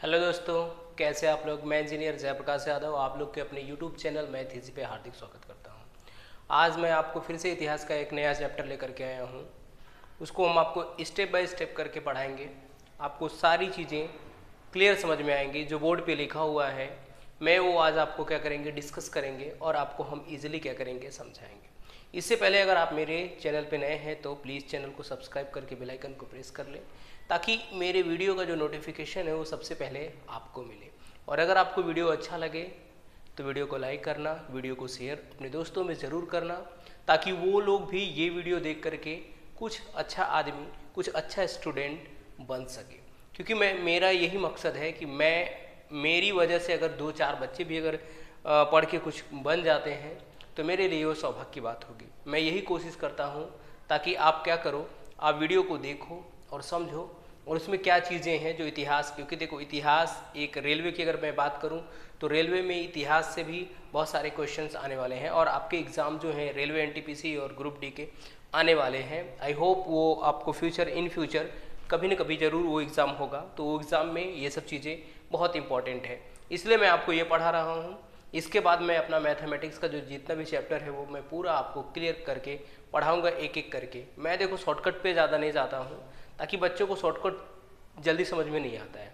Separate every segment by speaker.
Speaker 1: Hello दोस्तों, कैसे आप लोग। मैं इंजीनियर जयप्रकाश यादव आप लोग के अपने यूट्यूब चैनल मैथ इजी पे हार्दिक स्वागत करता हूं। आज मैं आपको फिर से इतिहास का एक नया चैप्टर लेकर के आया हूं। उसको हम आपको स्टेप बाय स्टेप करके पढ़ाएंगे। आपको सारी चीज़ें क्लियर समझ में आएंगी। जो बोर्ड पे लिखा हुआ है मैं वो आज आपको क्या करेंगे, डिस्कस करेंगे और आपको हम इजीली क्या करेंगे, समझाएंगे। इससे पहले अगर आप मेरे चैनल पे नए हैं तो प्लीज़ चैनल को सब्सक्राइब करके बेल आइकन को प्रेस कर लें, ताकि मेरे वीडियो का जो नोटिफिकेशन है वो सबसे पहले आपको मिले। और अगर आपको वीडियो अच्छा लगे तो वीडियो को लाइक करना, वीडियो को शेयर अपने दोस्तों में ज़रूर करना, ताकि वो लोग भी ये वीडियो देख करके कुछ अच्छा आदमी, कुछ अच्छा स्टूडेंट बन सके। क्योंकि मेरा यही मकसद है कि मेरी वजह से अगर 2-4 बच्चे भी अगर पढ़ के कुछ बन जाते हैं तो मेरे लिए वो सौभाग्य की बात होगी। मैं यही कोशिश करता हूँ ताकि आप क्या करो, आप वीडियो को देखो और समझो और उसमें क्या चीज़ें हैं जो इतिहास, क्योंकि देखो इतिहास एक रेलवे की अगर मैं बात करूं तो रेलवे में इतिहास से भी बहुत सारे क्वेश्चंस आने वाले हैं और आपके एग्ज़ाम जो हैं रेलवे एनटीपीसी और ग्रुप डी के आने वाले हैं। आई होप वो आपको इन फ्यूचर कभी न कभी ज़रूर वो एग्ज़ाम होगा, तो वो एग्ज़ाम में ये सब चीज़ें बहुत इंपॉर्टेंट है, इसलिए मैं आपको ये पढ़ा रहा हूँ। इसके बाद मैं अपना मैथमेटिक्स का जो जितना भी चैप्टर है वो मैं पूरा आपको क्लियर करके पढ़ाऊँगा, एक एक करके। मैं देखो शॉर्टकट पे ज़्यादा नहीं जाता हूँ, ताकि बच्चों को शॉर्टकट जल्दी समझ में नहीं आता है।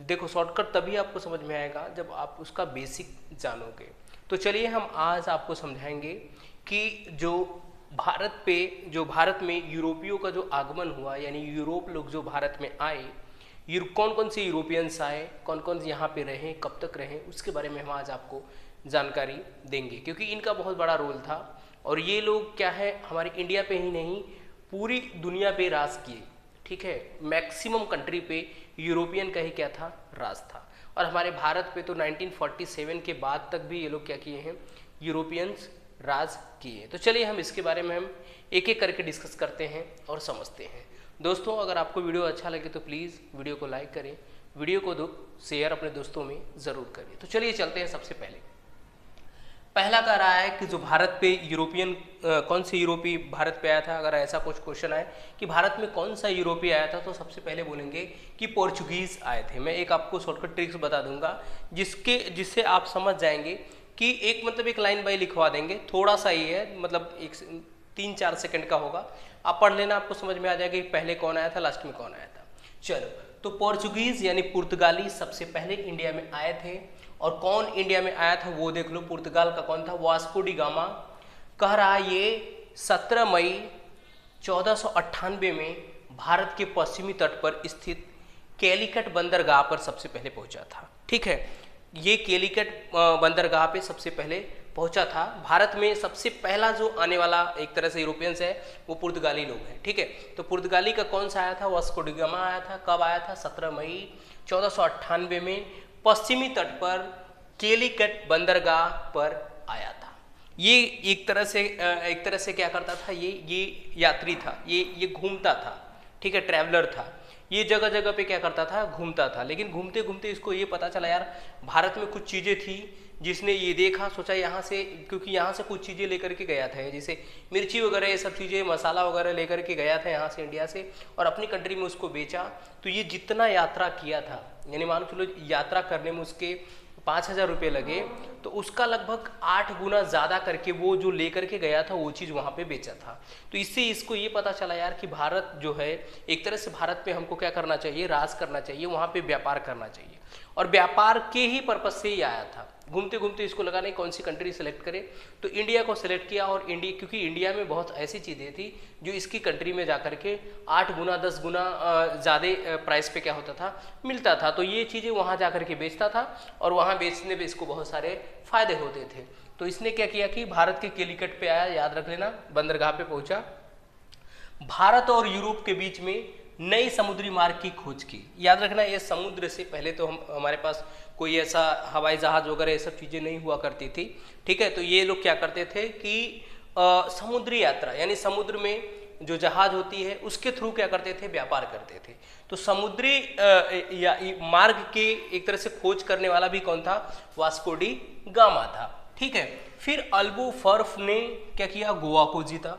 Speaker 1: देखो शॉर्टकट तभी आपको समझ में आएगा जब आप उसका बेसिक जानोगे। तो चलिए हम आज आपको समझाएंगे कि जो भारत में यूरोपियों का जो आगमन हुआ, यानी यूरोप लोग जो भारत में आए, कौन कौन से यूरोपियंस आए, कौन कौन यहाँ पे रहे, कब तक रहे, उसके बारे में हम आज आपको जानकारी देंगे। क्योंकि इनका बहुत बड़ा रोल था और ये लोग क्या है, हमारे इंडिया पे ही नहीं पूरी दुनिया पे राज किए। ठीक है, मैक्सिमम कंट्री पे यूरोपियन का ही क्या था, राज था। और हमारे भारत पे तो 1947 के बाद तक भी ये लोग क्या किए हैं, यूरोपियंस राज किए। तो चलिए हम इसके बारे में हम एक एक करके डिस्कस करते हैं और समझते हैं। दोस्तों अगर आपको वीडियो अच्छा लगे तो प्लीज़ वीडियो को लाइक करें, वीडियो को शेयर अपने दोस्तों में ज़रूर करें। तो चलिए चलते हैं। सबसे पहला कह रहा है कि जो भारत पे यूरोपियन कौन से यूरोपीय भारत पे आया था। अगर ऐसा कुछ क्वेश्चन आए कि भारत में कौन सा यूरोपीय आया था, तो सबसे पहले बोलेंगे कि पोर्चुगीज़ आए थे। मैं एक आपको शॉर्टकट ट्रिक्स बता दूंगा जिससे आप समझ जाएंगे कि एक लाइन बाय लिखवा देंगे, थोड़ा सा ही है, मतलब 3-4 सेकंड का होगा, आप पढ़ लेना, आपको समझ में आ जाएगा कि पहले कौन आया था, लास्ट में कौन आया था। चलो, तो पोर्चुगीज यानी पुर्तगाली सबसे पहले इंडिया में आए थे। और कौन इंडिया में आया था वो देख लो। पुर्तगाल का कौन था, वास्को डी गामा। कह रहा है ये 17 मई 1498 में भारत के पश्चिमी तट पर स्थित कैलीकट बंदरगाह पर सबसे पहले पहुंचा था। ठीक है, ये कैलीकट बंदरगाह पे सबसे पहले पहुंचा था। भारत में सबसे पहला जो आने वाला एक तरह से यूरोपियंस है वो पुर्तगाली लोग हैं। ठीक है, तो पुर्तगाली का कौन सा आया था, वास्को डी गामा आया था। कब आया था, 17 मई 1498 में पश्चिमी तट पर कैलीकट बंदरगाह पर आया था। ये एक तरह से क्या करता था, ये यात्री था, ये घूमता था। ठीक है, ट्रैवलर था। ये जगह जगह पे क्या करता था, घूमता था। लेकिन घूमते घूमते इसको ये पता चला यार भारत में कुछ चीज़ें थी, जिसने ये देखा, सोचा यहाँ से, क्योंकि यहाँ से कुछ चीज़ें लेकर के गया था, जैसे मिर्ची वगैरह, ये सब चीज़ें, मसाला वगैरह लेकर के गया था यहाँ से, इंडिया से, और अपनी कंट्री में उसको बेचा। तो ये जितना यात्रा किया था, यानी मान चलो यात्रा करने में उसके 5,000 रुपये लगे, तो उसका लगभग 8 गुना ज़्यादा करके वो जो लेकर के गया था वो चीज़ वहाँ पे बेचा था। तो इससे इसको ये पता चला यार कि भारत जो है एक तरह से, भारत पे हमको क्या करना चाहिए, राज करना चाहिए, वहाँ पे व्यापार करना चाहिए। और व्यापार के ही पर्पज से ही आया था। घूमते घूमते इसको लगा नहीं कौन सी कंट्री सेलेक्ट करे, तो इंडिया को सेलेक्ट किया। और क्योंकि इंडिया में बहुत ऐसी चीज़ें थी जो इसकी कंट्री में जाकर के 8 गुना 10 गुना ज़्यादा प्राइस पे क्या होता था, मिलता था। तो ये चीज़ें वहाँ जाकर के बेचता था और वहाँ बेचने में इसको बहुत सारे फायदे होते थे। तो इसने क्या किया कि भारत के कैलीकट पे आया, याद रख लेना, बंदरगाह पे पहुँचा। भारत और यूरोप के बीच में नई समुद्री मार्ग की खोज की। याद रखना, ये समुद्र से पहले तो हमारे पास कोई ऐसा हवाई जहाज वगैरह ये सब चीज़ें नहीं हुआ करती थी। ठीक है, तो ये लोग क्या करते थे कि समुद्री यात्रा, यानी समुद्र में जो जहाज होती है उसके थ्रू क्या करते थे, व्यापार करते थे। तो समुद्री मार्ग के एक तरह से खोज करने वाला भी कौन था, वास्को डी गामा था। ठीक है, फिर अल्बुफर्क ने क्या किया, गोवा को जीता।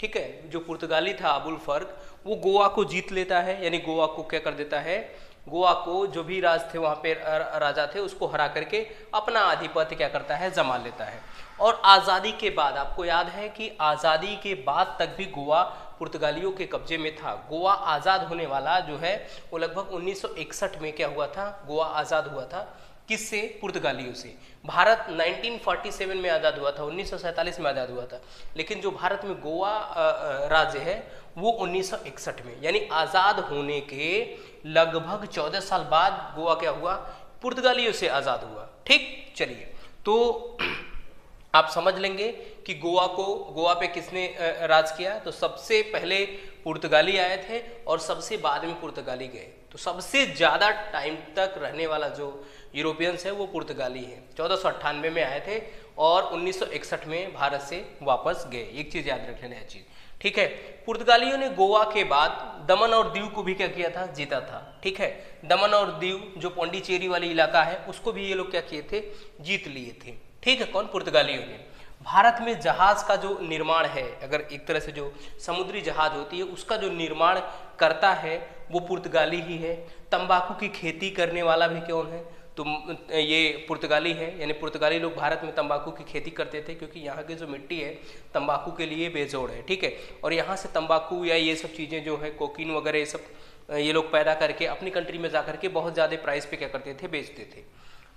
Speaker 1: ठीक है, जो पुर्तगाली था अबुल फर्क, वो गोवा को जीत लेता है, यानी गोवा को क्या कर देता है, गोवा को जो भी राज थे वहाँ पे राजा थे उसको हरा करके अपना आधिपत्य क्या करता है, जमा लेता है। और आज़ादी के बाद आपको याद है कि आज़ादी के बाद तक भी गोवा पुर्तगालियों के कब्जे में था। गोवा आज़ाद होने वाला जो है वो लगभग 1961 में क्या हुआ था, गोवा आज़ाद हुआ था। किससे? पुर्तगालियों से। भारत 1947 में आज़ाद हुआ था, 1947 में आज़ाद हुआ था, लेकिन जो भारत में गोवा राज्य है वो 1961 में, यानी आज़ाद होने के लगभग 14 साल बाद गोवा क्या हुआ, पुर्तगालियों से आज़ाद हुआ। ठीक, चलिए तो आप समझ लेंगे कि गोवा पे किसने राज किया। तो सबसे पहले पुर्तगाली आए थे और सबसे बाद में पुर्तगाली गए। तो सबसे ज़्यादा टाइम तक रहने वाला जो यूरोपियंस है वो पुर्तगाली है। 1498 में आए थे और 1961 में भारत से वापस गए। एक चीज़ याद रख लेना है चीज़, ठीक है। पुर्तगालियों ने गोवा के बाद दमन और दीव को भी क्या किया था, जीता था। ठीक है, दमन और दीव जो पौंडीचेरी वाली इलाका है उसको भी ये लोग क्या किए थे, जीत लिए थे। ठीक है, कौन? पुर्तगालियों ने। भारत में जहाज का जो निर्माण है, अगर एक तरह से जो समुद्री जहाज होती है उसका जो निर्माण करता है वो पुर्तगाली ही है। तंबाकू की खेती करने वाला भी कौन है, तो ये पुर्तगाली है। यानी पुर्तगाली लोग भारत में तंबाकू की खेती करते थे क्योंकि यहाँ की जो मिट्टी है तंबाकू के लिए बेजोड़ है। ठीक है, और यहाँ से तंबाकू या ये सब चीज़ें जो है कोकीन वगैरह ये सब ये लोग पैदा करके अपनी कंट्री में जा करके बहुत ज़्यादा प्राइस पे क्या करते थे, बेचते थे।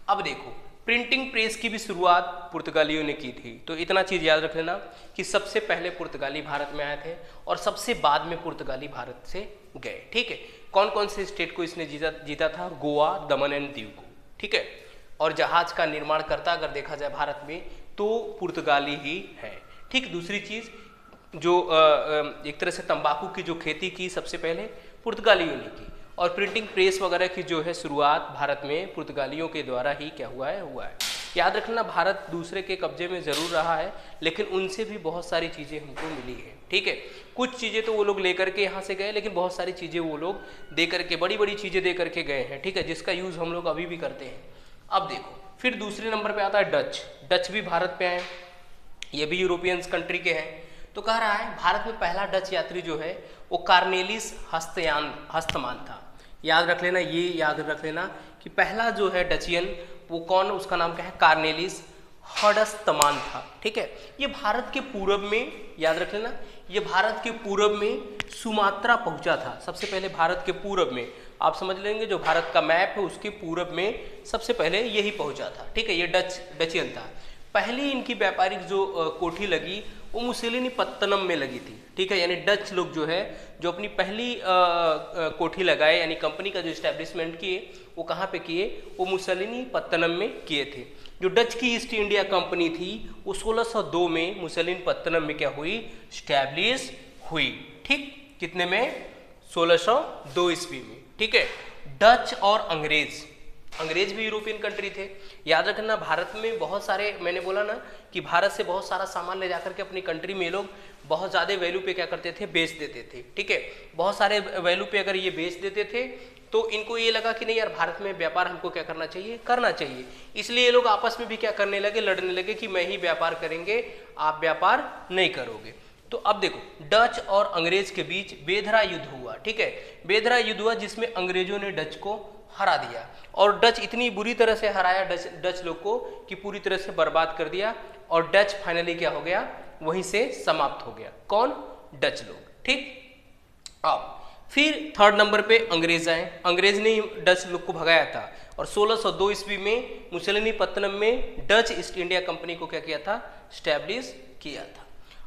Speaker 1: अब देखो, प्रिंटिंग प्रेस की भी शुरुआत पुर्तगालियों ने की थी। तो इतना चीज़ याद रख लेना कि सबसे पहले पुर्तगाली भारत में आए थे और सबसे बाद में पुर्तगाली भारत से गए। ठीक है, कौन कौन से स्टेट को इसने जीता था, गोवा, दमन एंड दीव को। ठीक है, और जहाज का निर्माण करता अगर देखा जाए भारत में तो पुर्तगाली ही है। ठीक, दूसरी चीज़ जो एक तरह से तंबाकू की जो खेती की सबसे पहले पुर्तगालियों ने की, और प्रिंटिंग प्रेस वगैरह की जो है शुरुआत भारत में पुर्तगालियों के द्वारा ही क्या हुआ है। याद रखना, भारत दूसरे के कब्जे में ज़रूर रहा है लेकिन उनसे भी बहुत सारी चीज़ें हमको मिली है। ठीक है, कुछ चीज़ें तो वो लोग लेकर के यहाँ से गए लेकिन बहुत सारी चीज़ें वो लोग दे करके, बड़ी बड़ी चीज़ें दे करके गए हैं। ठीक है, जिसका यूज़ हम लोग अभी भी करते हैं। अब देखो, फिर दूसरे नंबर पर आता है डच। डच भी भारत पे आए, ये भी यूरोपियंस कंट्री के हैं। तो कह रहा है भारत में पहला डच यात्री जो है वो कार्नेलिस हस्तमान था। याद रख लेना, ये याद रख लेना कि पहला जो है डचियन वो कौन, उसका नाम क्या है, कार्नेलिस हडस्तमान था। ठीक है, ये भारत के पूरब में, याद रख लेना, ये भारत के पूरब में सुमात्रा पहुंचा था। सबसे पहले भारत के पूरब में, आप समझ लेंगे जो भारत का मैप है उसके पूरब में सबसे पहले यही पहुंचा था। ठीक है, ये डचियन था। पहली इनकी व्यापारिक जो कोठी लगी वो मुसेलिनी पत्तनम में लगी थी। ठीक है, यानी डच लोग जो है जो अपनी पहली कोठी लगाए, यानी कंपनी का जो इस्टेब्लिशमेंट किए वो कहाँ पे किए, वो मुसेलिनी पत्तनम में किए थे। जो डच की ईस्ट इंडिया कंपनी थी वो 1602 में मुसेलिनी पत्तनम में क्या हुई, स्टैब्लिश हुई। ठीक, कितने में, 1602 ईस्वी में। ठीक है, डच और अंग्रेज भी यूरोपियन कंट्री थे। याद रखना, भारत में बहुत सारे, मैंने बोला ना कि भारत से बहुत सारा सामान ले जाकर के अपनी कंट्री में लोग बहुत ज़्यादा वैल्यू पे क्या करते थे, बेच देते थे। ठीक है, बहुत सारे वैल्यू पे अगर ये बेच देते थे तो इनको ये लगा कि नहीं यार, भारत में व्यापार हमको क्या करना चाहिए, करना चाहिए। इसलिए ये लोग आपस में भी क्या करने लगे, लड़ने लगे कि मैं ही व्यापार करेंगे, आप व्यापार नहीं करोगे। तो अब देखो, डच और अंग्रेज के बीच बेधरा युद्ध हुआ। ठीक है, बेधरा युद्ध हुआ जिसमें अंग्रेजों ने डच को हरा दिया और डच इतनी बुरी तरह से हराया डच लोग को कि पूरी तरह से बर्बाद कर दिया और डच फाइनली क्या हो गया, वहीं से समाप्त हो गया। कौन, डच लोग। ठीक, अब फिर थर्ड नंबर पे अंग्रेज आए। अंग्रेज ने डच लोग को भगाया था और 1602 ईस्वी में मुसेलिनी पत्तनम में डच ईस्ट इंडिया कंपनी को क्या किया था, स्टैब्लिश किया था।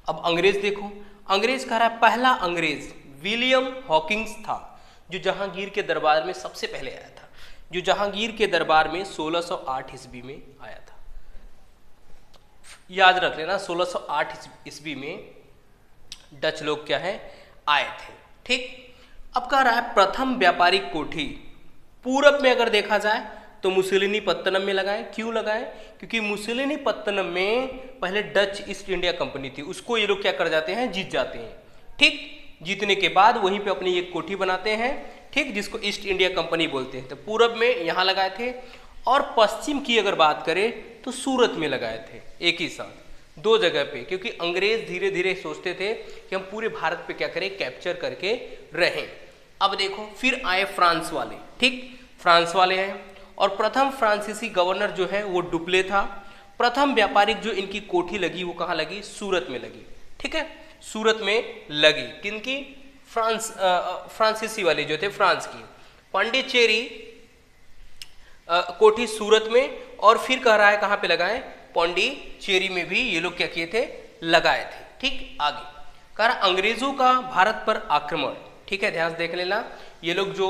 Speaker 1: अब अंग्रेज देखो, अंग्रेज कह रहा है, पहला अंग्रेज विलियम हॉकिंस था जो जहांगीर के दरबार में सबसे पहले आया था, जो जहांगीर के दरबार में 1608 ईस्वी में आया था। याद रख लेना, 1608 ईस्वी में डच लोग क्या है, आए थे। ठीक, अब कह रहा है प्रथम व्यापारिक कोठी पूरब में अगर देखा जाए तो मुसेलिनी पत्तनम में लगाए। क्यों लगाए, क्योंकि मुसेलिनी पत्तनम में पहले डच ईस्ट इंडिया कंपनी थी, उसको ये लोग क्या कर जाते हैं, जीत जाते हैं। ठीक, जीतने के बाद वहीं पे अपनी एक कोठी बनाते हैं। ठीक, जिसको ईस्ट इंडिया कंपनी बोलते हैं। तो पूरब में यहाँ लगाए थे और पश्चिम की अगर बात करें तो सूरत में लगाए थे, एक ही साथ, दो जगह पे, क्योंकि अंग्रेज धीरे धीरे सोचते थे कि हम पूरे भारत पे क्या करें, कैप्चर करके रहें। अब देखो फिर आए फ्रांस वाले, ठीक, फ्रांस वाले हैं और प्रथम फ्रांसीसी गवर्नर जो है वो डुप्ले था। प्रथम व्यापारिक जो इनकी कोठी लगी वो कहाँ लगी? सूरत में लगी, ठीक है, सूरत में लगी। किनकी? फ्रांसीसी वाले जो थे फ्रांस की। पांडिचेरी कोठी सूरत में, और फिर कह रहा है कहाँ पे लगाए? पांडिचेरी में भी ये लोग क्या किए थे? लगाए थे। ठीक, आगे कह रहा अंग्रेजों का भारत पर आक्रमण, ठीक है, ध्यान से देख लेना। ये लोग जो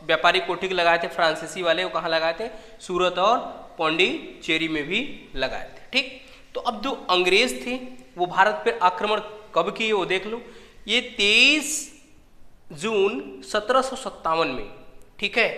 Speaker 1: व्यापारिक कोठी लगाए थे फ्रांसीसी वाले, वो कहाँ लगाए थे? सूरत और पांडिचेरी में भी लगाए थे। ठीक, तो अब जो अंग्रेज थे वो भारत पर आक्रमण कब किए वो देख लो। ये 23 जून 1757 में, ठीक है,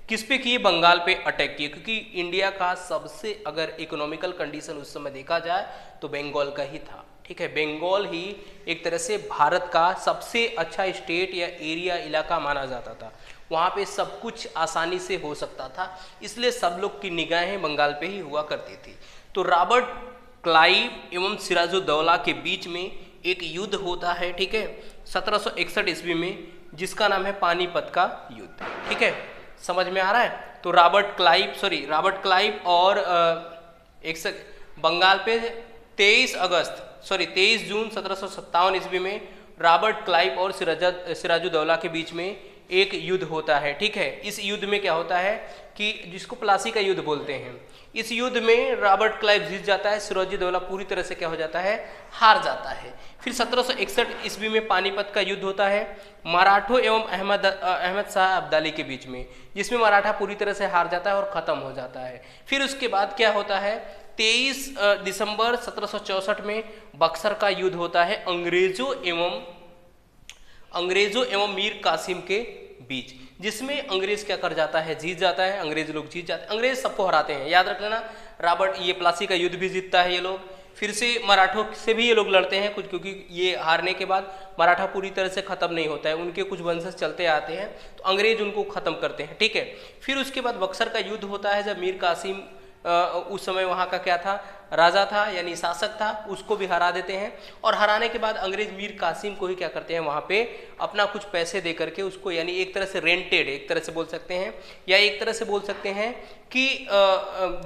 Speaker 1: किस पे किए? बंगाल पे अटैक किए, क्योंकि इंडिया का सबसे अगर इकोनॉमिकल कंडीशन उस समय देखा जाए तो बंगाल का ही था। ठीक है, बंगाल ही एक तरह से भारत का सबसे अच्छा स्टेट या एरिया इलाका माना जाता था। वहाँ पे सब कुछ आसानी से हो सकता था, इसलिए सब लोग की निगाहें बंगाल पे ही हुआ करती थी। तो रॉबर्ट क्लाइव एवं सिराजुद्दौला के बीच में एक युद्ध होता है, ठीक है, 1761 ईस्वी में, जिसका नाम है पानीपत का युद्ध। ठीक है, समझ में आ रहा है? तो रॉबर्ट क्लाइव और बंगाल पे 23 जून 1757 ईस्वी में रॉबर्ट क्लाइव और सिराजुद्दौला के बीच में एक युद्ध होता है। ठीक है, इस युद्ध में क्या होता है कि जिसको प्लासी का युद्ध बोलते हैं, इस युद्ध में रॉबर्ट क्लाइव जीत जाता है, सिराजुद्दौला पूरी तरह से क्या हो जाता है? हार जाता है। फिर 1761 ईस्वी में पानीपत का युद्ध होता है मराठों एवं अहमद शाह अब्दाली के बीच में, जिसमें मराठा पूरी तरह से हार जाता है और ख़त्म हो जाता है। फिर उसके बाद क्या होता है? 23 दिसंबर 1764 में बक्सर का युद्ध होता है अंग्रेजों एवं मीर कासिम के बीच, जिसमें अंग्रेज क्या कर जाता है? जीत जाता है। अंग्रेज लोग जीत जाते हैं, अंग्रेज सबको हराते हैं, याद रख लेना। रॉबर्ट ये प्लासी का युद्ध भी जीतता है ये लोग। फिर से मराठों से भी ये लोग लड़ते हैं कुछ, क्योंकि ये हारने के बाद मराठा पूरी तरह से खत्म नहीं होता है, उनके कुछ वंशज चलते आते हैं, तो अंग्रेज उनको खत्म करते हैं। ठीक है, फिर उसके बाद बक्सर का युद्ध होता है, जब मीर कासिम उस समय वहाँ का क्या था? राजा था, यानी शासक था, उसको भी हरा देते हैं। और हराने के बाद अंग्रेज मीर कासिम को ही क्या करते हैं? वहाँ पे अपना कुछ पैसे दे करके उसको, यानी एक तरह से रेंटेड, एक तरह से बोल सकते हैं, या एक तरह से बोल सकते हैं कि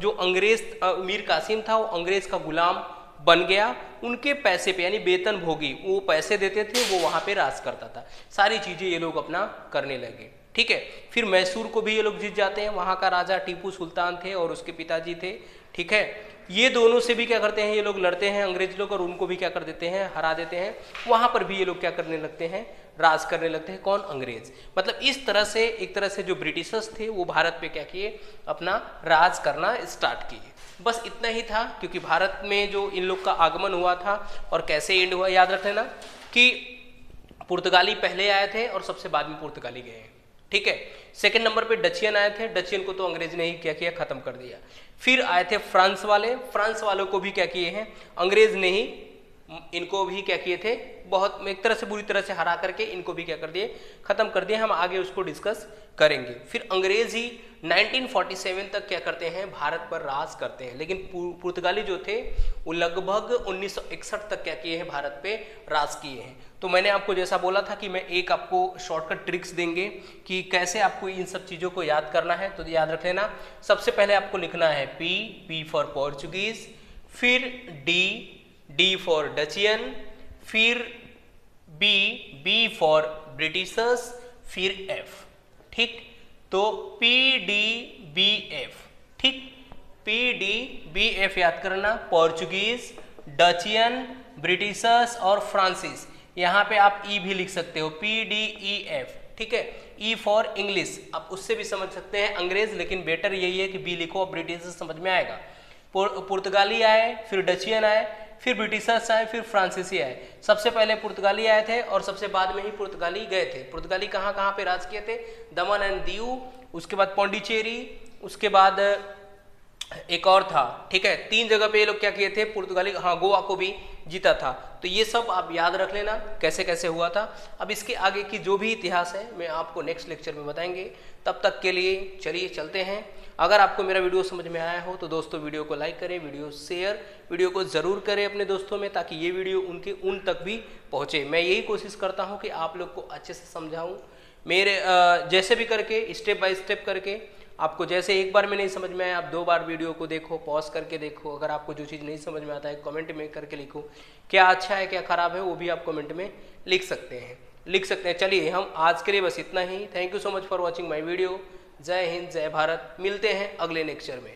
Speaker 1: जो अंग्रेज मीर कासिम था वो अंग्रेज का गुलाम बन गया, उनके पैसे पे, यानी वेतन भोगी, वो पैसे देते थे, वो वहाँ पे राज करता था। सारी चीज़ें ये लोग अपना करने लगे। ठीक है, फिर मैसूर को भी ये लोग जीत जाते हैं, वहाँ का राजा टीपू सुल्तान थे और उसके पिताजी थे। ठीक है, ये दोनों से भी क्या करते हैं? ये लोग लड़ते हैं अंग्रेज लोग, और उनको भी क्या कर देते हैं? हरा देते हैं। वहाँ पर भी ये लोग क्या करने लगते हैं? राज करने लगते हैं। कौन? अंग्रेज। मतलब इस तरह से एक तरह से जो ब्रिटिशर्स थे वो भारत पे क्या किए? अपना राज करना स्टार्ट किए। बस इतना ही था, क्योंकि भारत में जो इन लोग का आगमन हुआ था और कैसे एंड हुआ, याद रख लेना कि पुर्तगाली पहले आए थे और सबसे बाद में पुर्तगाली गए। ठीक है, सेकंड नंबर पे डचियन आए थे, डचियन को तो अंग्रेज ने ही क्या किया? खत्म कर दिया। फिर आए थे फ्रांस वाले, फ्रांस वालों को भी क्या किए हैं? अंग्रेज ने ही इनको भी क्या किए थे? बहुत एक तरह से बुरी तरह से हरा करके इनको भी क्या कर दिए? खत्म कर दिए। हम आगे उसको डिस्कस करेंगे। फिर अंग्रेज ही 1947 तक क्या करते हैं? भारत पर राज करते हैं, लेकिन पुर्तगाली जो थे वो लगभग 1961 तक क्या किए हैं? भारत पे राज किए हैं। तो मैंने आपको जैसा बोला था कि मैं एक आपको शॉर्टकट ट्रिक्स देंगे कि कैसे आपको इन सब चीज़ों को याद करना है। तो याद रख लेना, सबसे पहले आपको लिखना है पी फॉर पोर्चुगीज, फिर डी फॉर डचियन, फिर बी फॉर ब्रिटिशर्स, फिर एफ। ठीक, तो PDBF। ठीक, PDBF याद करना, पोर्चुगीज, डचियन, ब्रिटिशर्स और फ्रांसिस। यहाँ पे आप ई भी लिख सकते हो, PDEF। ठीक है, ई फॉर इंग्लिश, आप उससे भी समझ सकते हैं अंग्रेज, लेकिन बेटर यही है कि बी लिखो, और ब्रिटिशर्स समझ में आएगा। पुर्तगाली आए, फिर डचियन आए, फिर ब्रिटिशर्स आए, फिर फ्रांसीसी आए। सबसे पहले पुर्तगाली आए थे और सबसे बाद में ही पुर्तगाली गए थे। पुर्तगाली कहाँ कहाँ पे राज किए थे? दमन एंड दीव, उसके बाद पौंडीचेरी, उसके बाद एक और था। ठीक है, 3 जगह पे ये लोग क्या किए थे? पुर्तगाली, हाँ, गोवा को भी जीता था। तो ये सब आप याद रख लेना कैसे कैसे हुआ था। अब इसके आगे की जो भी इतिहास है मैं आपको नेक्स्ट लेक्चर में बताएंगे। तब तक के लिए चलिए चलते हैं। अगर आपको मेरा वीडियो समझ में आया हो तो दोस्तों वीडियो को लाइक करें, वीडियो शेयर, वीडियो को ज़रूर करें अपने दोस्तों में, ताकि ये वीडियो उन तक भी पहुँचे। मैं यही कोशिश करता हूँ कि आप लोग को अच्छे से समझाऊँ, मेरे जैसे भी करके स्टेप बाय स्टेप करके आपको, जैसे एक बार में नहीं समझ में आया आप 2 बार वीडियो को देखो, पॉज करके देखो। अगर आपको जो चीज़ नहीं समझ में आता है कमेंट में करके लिखो, क्या अच्छा है क्या खराब है वो भी आप कमेंट में लिख सकते हैं। चलिए हम आज के लिए बस इतना ही। Thank you so much for watching my video. जय हिंद, जय भारत। मिलते हैं अगले लेक्चर में।